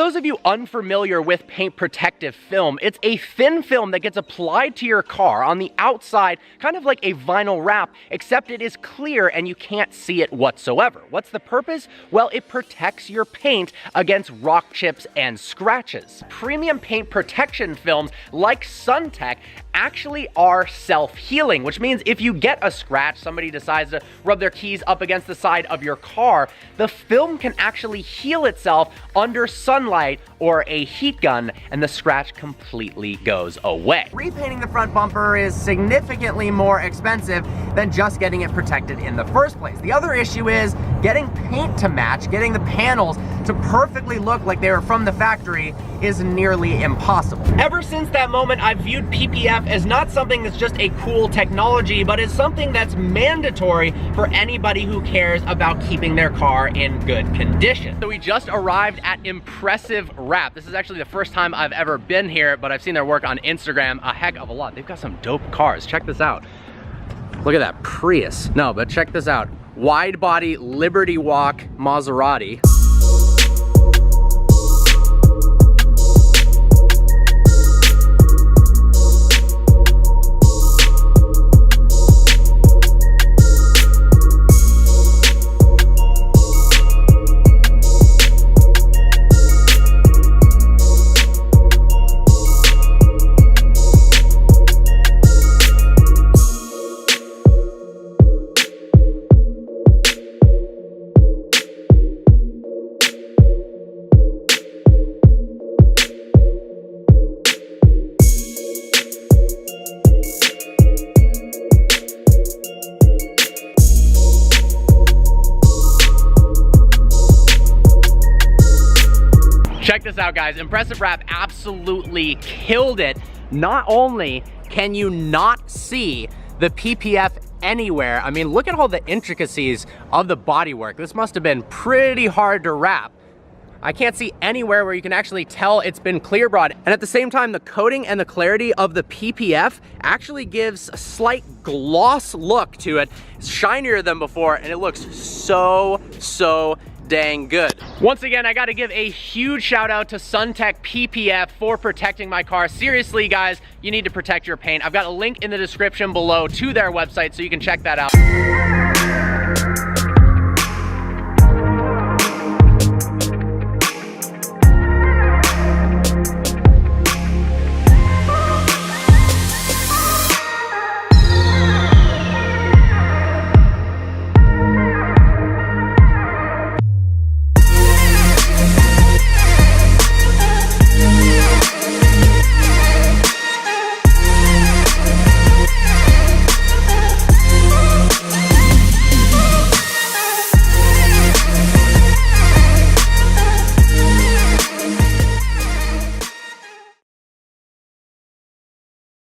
those of you unfamiliar with paint protective film, it's a thin film that gets applied to your car on the outside, kind of like a vinyl wrap, except it is clear and you can't see it whatsoever. What's the purpose? Well, it protects your paint against rock chips and scratches. Premium paint protection films like SunTek actually are self-healing, which means if you get a scratch, somebody decides to rub their keys up against the side of your car, the film can actually heal itself under sunlight or a heat gun, and the scratch completely goes away. Repainting the front bumper is significantly more expensive than just getting it protected in the first place. The other issue is getting paint to match, getting the panels to perfectly look like they were from the factory is nearly impossible. Ever since that moment, I've viewed PPF as not something that's just a cool technology, but as something that's mandatory for anybody who cares about keeping their car in good condition. So we just arrived at Impressive Wrap. This is actually the first time I've ever been here, but I've seen their work on Instagram a heck of a lot. They've got some dope cars. Check this out. Look at that Prius. No, but check this out. Wide body Liberty Walk Maserati. Check this out, guys. Impressive Wrap absolutely killed it. Not only can you not see the PPF anywhere, I mean, look at all the intricacies of the bodywork. This must have been pretty hard to wrap. I can't see anywhere where you can actually tell it's been clear brought. And at the same time, the coating and the clarity of the PPF actually gives a slight gloss look to it. It's shinier than before, and it looks so dang good. Once again, I gotta give a huge shout out to SunTek PPF for protecting my car. Seriously, guys, you need to protect your paint. I've got a link in the description below to their website so you can check that out.